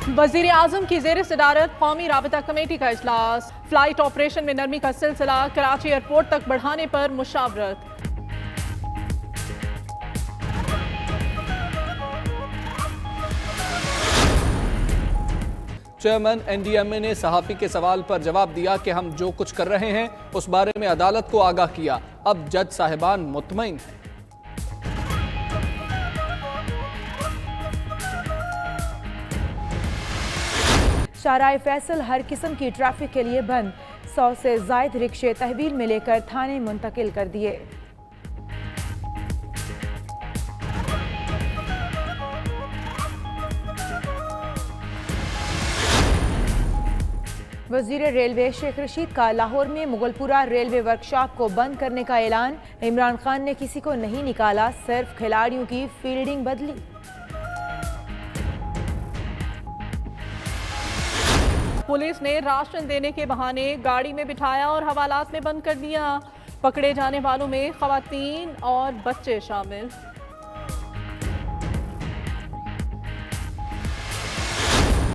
वज़ीर आज़म की ज़ेर सदारत कौमी राबता कमेटी का इजलास। फ्लाइट ऑपरेशन में नरमी का सिलसिला कराची एयरपोर्ट तक बढ़ाने पर मुशावरत। चेयरमैन NDMA ने सहाफ़ी के सवाल पर जवाब दिया कि हम जो कुछ कर रहे हैं उस बारे में अदालत को आगाह किया, अब जज साहिबान मुतमईन हैं। शाहराह फैसल हर किस्म की ट्रैफिक के लिए बंद, 100 से ज़ायद रिक्शे तहवील में लेकर थाने मुंतकिल कर दिए। वज़ीर रेलवे शेख रशीद का लाहौर में मुगलपुरा रेलवे वर्कशॉप को बंद करने का ऐलान। इमरान खान ने किसी को नहीं निकाला, सिर्फ खिलाड़ियों की फील्डिंग बदली। पुलिस ने राशन देने के बहाने गाड़ी में बिठाया और हवालात में बंद कर दिया। पकड़े जाने वालों में खवातीन और बच्चे शामिल।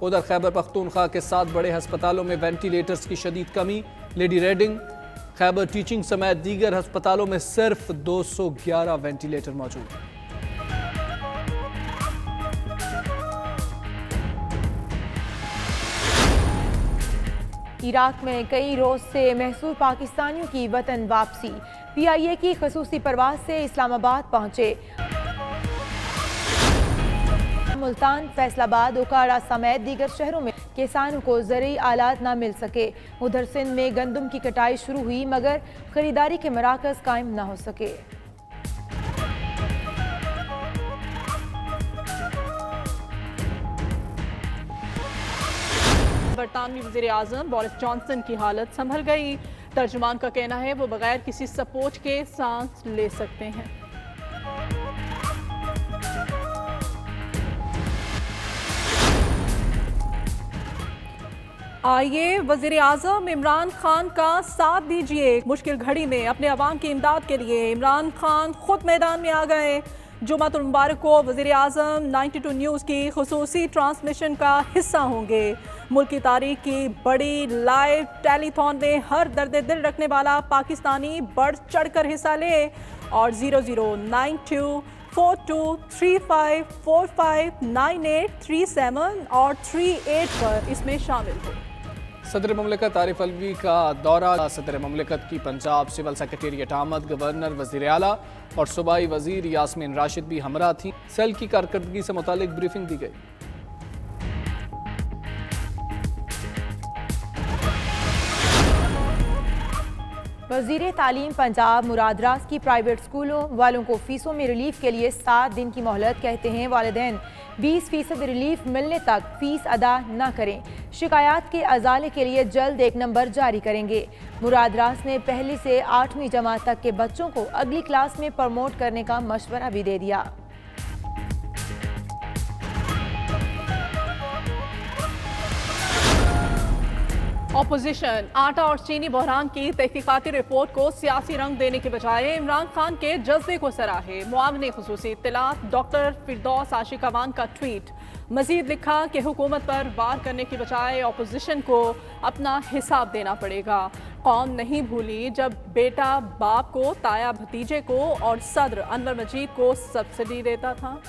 उधर खैबर पख्तूनख्वा के 7 बड़े अस्पतालों में वेंटिलेटर्स की शदीद कमी। लेडी रेडिंग, खैबर टीचिंग समेत दीगर अस्पतालों में सिर्फ 211 वेंटिलेटर मौजूद हैं। इराक में कई रोज से महसूर पाकिस्तानियों की वतन वापसी। PIA की खसूसी परवाज से इस्लामाबाद पहुंचे। मुल्तान, फैसलाबाद, ओकाड़ा समेत दीगर शहरों में किसानों को ज़रूरी आलात न मिल सके। उधर सिंध में गंदम की कटाई शुरू हुई मगर खरीदारी के मराकज़ कायम न हो सके। बरतानवी वज़ीर आज़म बोरिस जॉनसन की हालत संभल गई। तर्जुमान का कहना है वो बगैर किसी सपोर्ट के सांस ले सकते हैं। आइए वज़ीर आज़म इमरान खान का साथ दीजिए। मुश्किल घड़ी में अपने अवाम की इमदाद के लिए इमरान खान खुद मैदान में आ गए। जुमातुल मुबारक को वज़ीर आज़म 92 न्यूज़ की खुसूसी ट्रांसमिशन का हिस्सा होंगे। मुल्क की तारीख की बड़ी लाइव टेलीथॉन में हर दर्द दिल रखने वाला पाकिस्तानी बढ़ चढ़ कर हिस्सा ले और 009245459837 और 38 पर इसमें शामिल हो। सदर मुमलिकत आरिफ अलवी का दौरा। सदर मुमलिकत की पंजाब सिविल सेक्रेटेरिएट आमद, गवर्नर, वज़ीर आला और सूबाई वज़ीर यास्मीन राशिद भी हमरा थी। सेल की कारकर्दगी से मुतालिक ब्रीफिंग दी गई। वज़ीर तालीम पंजाब मुराद रास की प्राइवेट स्कूलों वालों को फीसों में रिलीफ के लिए 7 दिन की मोहलत। कहते हैं वालिदैन 20% रिलीफ मिलने तक फीस अदा न करें। शिकायत के अजाले के लिए जल्द एक नंबर जारी करेंगे। मुराद रास ने पहली से 8वीं जमात तक के बच्चों को अगली क्लास में प्रमोट करने का मशवरा भी दे दिया। अपोजिशन आटा और चीनी बहरान की तहकीकाती रिपोर्ट को सियासी रंग देने के बजाय इमरान खान के जज्बे को सराहे। मुआवने खुसूसी इत्तलात डॉक्टर फिरदौस आशिकवान का ट्वीट। मजीद लिखा कि हुकूमत पर वार करने की बजाय अपोजिशन को अपना हिसाब देना पड़ेगा। कौम नहीं भूली जब बेटा बाप को, ताया भतीजे को और सदर अनवर मजीद को सब्सिडी देता था।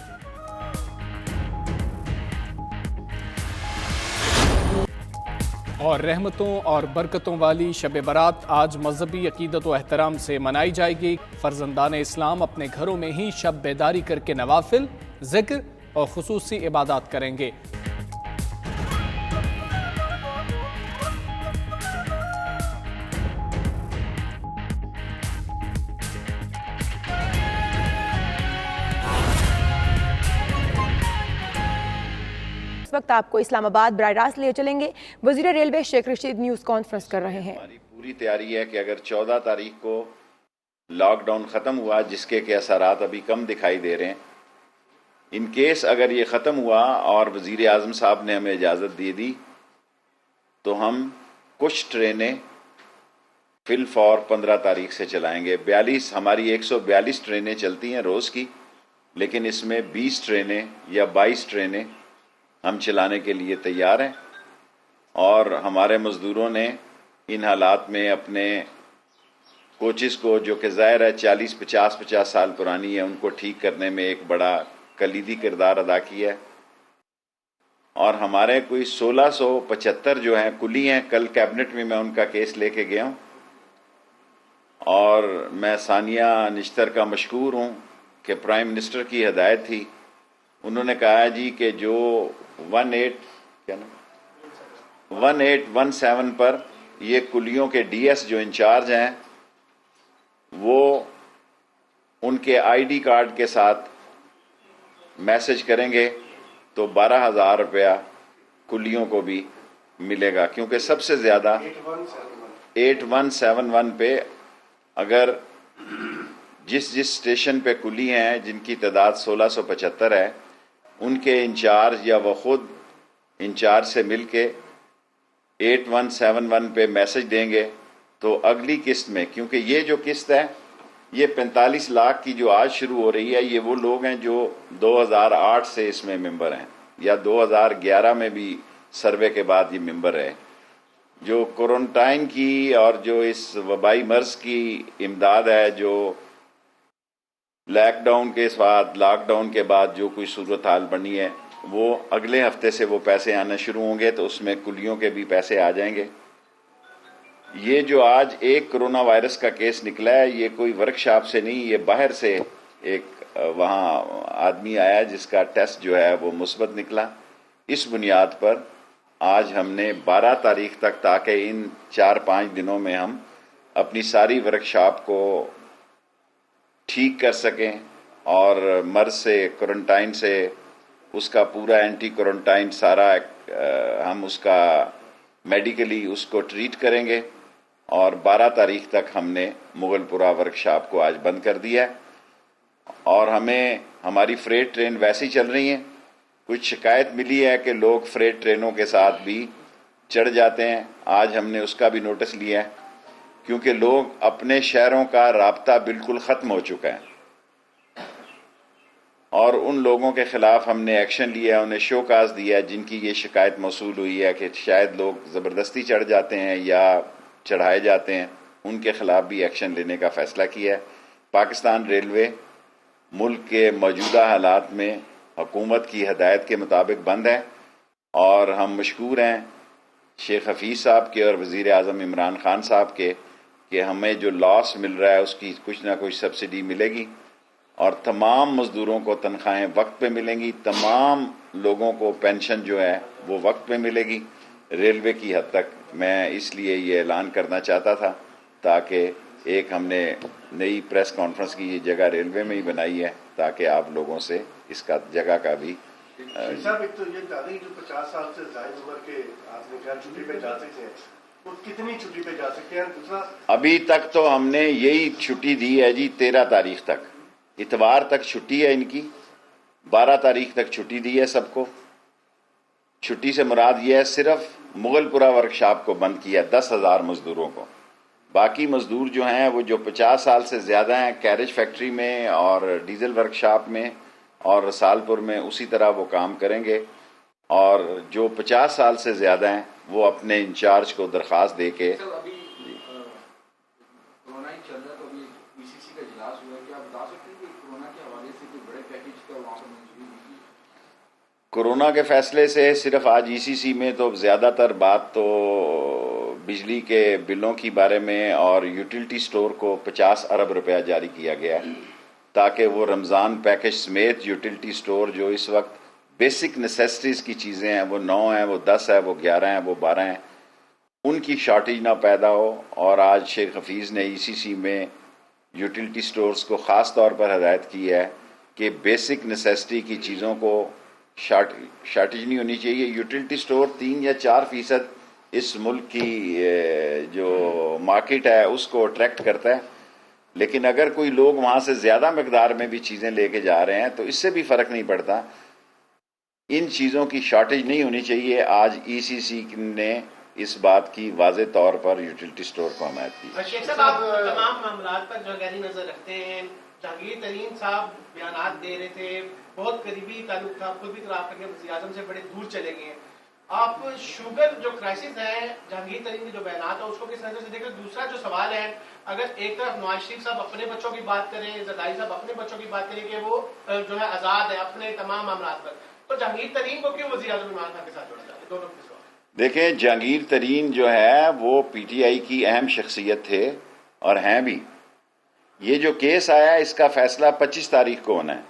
और रहमतों और बरकतों वाली शब बारात आज मजहबी अकीदत व एहतराम से मनाई जाएगी। फर्जंदान इस्लाम अपने घरों में ही शब बेदारी करके नवाफिल, जिक्र और खुसूसी इबादत करेंगे। इस वक्त आपको इस्लामाबाद बराह रास्त ले चलेंगे। वज़ीर railway Sheikh Rashid news conference कर रहे हैं। हमारी पूरी तैयारी है कि अगर 14 तारीख को लॉकडाउन ख़त्म हुआ, जिसके के असरात अभी कम दिखाई दे रहे हैं, इन केस अगर ये ख़त्म हुआ और वज़ीर आज़म साहब ने हमें इजाज़त दे दी तो हम कुछ ट्रेनें फिल फॉर 15 तारीख से चलाएंगे। 42 हमारी 142 ट्रेनें चलती हैं रोज़ की, लेकिन इसमें 20 ट्रेनें या 22 ट्रेनें ہم چلانے کے لیے تیار ہیں، اور ہمارے مزدوروں نے ان حالات میں اپنے کوچز کو، جو کہ ظاہر ہے 50 سال پرانی ہے، ان کو ٹھیک کرنے میں ایک بڑا کلیدی کردار ادا کیا ہے۔ اور ہمارے کوئی 1675 جو ہیں کلی ہیں، کل کیبنٹ میں ان کا کیس لے کے گیا ہوں، اور میں ثانیہ نشتر کا مشکور ہوں کہ پرائم منسٹر کی ہدایت تھی، انہوں نے کہا جی کہ جو 1817 پر یہ کلیوں کے ڈی ایس جو انچارج ہیں، وہ ان کے آئی ڈی کارڈ کے ساتھ میسج کریں گے تو 12,000 روپیہ کلیوں کو بھی ملے گا، کیونکہ سب سے زیادہ 8171 پہ اگر جس اسٹیشن پہ کلی ہیں جن کی تعداد 1675 ہے، ان کے انچارج یا وہ خود انچارج سے مل کے 8171 پہ میسج دیں گے تو اگلی قسط میں، کیونکہ یہ جو قسط ہے یہ 45 لاکھ کی جو آج شروع ہو رہی ہے، یہ وہ لوگ ہیں جو 2008 سے اس میں ممبر ہیں یا 2011 میں بھی سروے کے بعد یہ ممبر ہے، جو کوارنٹائن کی اور جو اس وبائی مرض کی امداد ہے، جو لاک ڈاؤن کے بعد جو کوئی صورتحال بنی ہے، وہ اگلے ہفتے سے وہ پیسے آنا شروع ہوں گے، تو اس میں کلیوں کے بھی پیسے آ جائیں گے۔ یہ جو آج ایک کرونا وائرس کا کیس نکلا ہے، یہ کوئی ورک شاپ سے نہیں، یہ باہر سے ایک وہاں آدمی آیا جس کا ٹیسٹ جو ہے وہ مثبت نکلا۔ اس بنیاد پر آج ہم نے 12 تاریخ تک، تاکہ ان 4-5 دنوں میں ہم اپنی ساری ورک شاپ کو ٹھیک کر سکیں، اور مرض سے، کوارنٹائن سے، اس کا پورا اینٹی کوارنٹائن سارا ہم اس کا میڈیکلی اس کو ٹریٹ کریں گے، اور 12 تاریخ تک ہم نے مغل پورہ ورک شاپ کو آج بند کر دیا ہے۔ اور ہمیں ہماری فریٹ ٹرین ویسے ہی چل رہی ہیں، کچھ شکایت ملی ہے کہ لوگ فریٹ ٹرینوں کے ساتھ بھی چڑھ جاتے ہیں، آج ہم نے اس کا بھی نوٹس لیا ہے، کیونکہ لوگ اپنے شہروں کا رابطہ بالکل ختم ہو چکا ہے، اور ان لوگوں کے خلاف ہم نے ایکشن لیا ہے، انہیں شو کاز دیا ہے جن کی یہ شکایت موصول ہوئی ہے کہ شاید لوگ زبردستی چڑھ جاتے ہیں یا چڑھائے جاتے ہیں، ان کے خلاف بھی ایکشن لینے کا فیصلہ کیا ہے۔ پاکستان ریلوے ملک کے موجودہ حالات میں حکومت کی ہدایت کے مطابق بند ہے، اور ہم مشکور ہیں شیخ حفیظ صاحب کے اور وزیر اعظم عمران خان صاحب کے کہ ہمیں جو لاس مل رہا ہے اس کی کچھ نہ کچھ سبسڈی ملے گی، اور تمام مزدوروں کو تنخواہیں وقت پہ ملیں گی، تمام لوگوں کو پینشن جو ہے وہ وقت پہ ملے گی ریلوے کی حد تک۔ میں اس لیے یہ اعلان کرنا چاہتا تھا، تاکہ ایک ہم نے نئی پریس کانفرنس کی یہ جگہ ریلوے میں ہی بنائی ہے، تاکہ آپ لوگوں سے اس کا جگہ کا بھی صاحب ایک تو یہ تعلیم جو 50 سال سے زائد عمر کے آدمی کا چھٹی پہ جا سکتے ہیں، وہ کتنی چھٹی پہ جا سکتے ہیں؟ دوسرا ابھی تک تو ہم نے یہی چھٹی دی ہے جی، 13 تاریخ تک، اتوار تک چھٹی ہے ان کی، 12 تاریخ تک چھٹی دی ہے سب کو۔ چھٹی سے مراد یہ ہے صرف مغل پورہ ورک شاپ کو بند کیا 10,000 مزدوروں کو، باقی مزدور جو ہیں وہ جو 50 سال سے زیادہ ہیں کیریج فیکٹری میں اور ڈیزل ورک شاپ میں اور رسال پور میں اسی طرح وہ کام کریں گے، اور جو 50 سال سے زیادہ ہیں وہ اپنے انچارج کو درخواست دے کے ابھی کورونا ہی چل رہا ہے، تو ابھی پی سی سی کا اجلاس ہوا ہے، کیا آپ بتا سکتے ہیں کہ کورونا کے حوالے سے کوئی بڑے پیکیج کا وہاں پر منظوری ہوئی؟ کورونا کے فیصلے سے صرف آج ای سی سی میں تو زیادہ تر بات تو بجلی کے بلوں کی بارے میں، اور یوٹیلٹی سٹور کو 50 ارب روپیہ جاری کیا گیا ہے، تاکہ وہ رمضان پیکج سمیت یوٹیلٹی سٹور جو اس وقت بیسک نیسیسٹیز کی چیزیں ہیں، وہ 9 ہیں، وہ 10 ہے، وہ 11 ہیں، وہ 12 ہیں، ان کی شارٹیج نہ پیدا ہو۔ اور آج شیخ حفیظ نے ای سی سی میں یوٹیلٹی سٹورز کو خاص طور پر ہدایت کی ہے کہ بیسک نیسیسٹی کی چیزوں کو شارٹیج نہیں ہونی چاہیے۔ یوٹیلٹی سٹور 3 یا 4% اس ملک کی جو مارکیٹ ہے اس کو اٹریکٹ کرتا ہے، لیکن اگر کوئی لوگ وہاں سے زیادہ مقدار میں بھی چیزیں لے کے جا رہے ہیں تو اس سے بھی فرق نہیں پڑتا، ان چیزوں کی شارٹیج نہیں ہونی چاہیے۔ آج ای سی سی نے اس بات کی واضح طور پر یوٹیلٹی سٹور کو حمایت کی۔ شیخ صاحب، آپ تمام معاملات پر جو گہری نظر رکھتے ہیں، जहांगीर तरीन साहब बयानात दे रहे थे, बहुत करीबी ताल्लुक था, खुद भी तलाक करके वज़ीर आज़म से बड़े दूर चले गए हैं। आप शुगर जो क्राइसिस है, जहांगीर तरीन के जो बयानात है उसको किस नजर से देखें? दूसरा जो सवाल है, अगर एक तरफ नवाज शरीफ साहब अपने बच्चों की बात करें, जरदारी साहब अपने बच्चों की बात करें कि वो जो है आज़ाद है अपने तमाम मामला पर, तो जहांगीर तरीन को क्यों वज़ीर आज़म इमरान खान के साथ जोड़ा जाए? दोनों के सवाल। देखें, जहांगीर तरीन जो है वो पीटीआई की अहम शख्सियत थे और हैं भी। ये जो केस आया इसका फैसला 25 तारीख को होना है।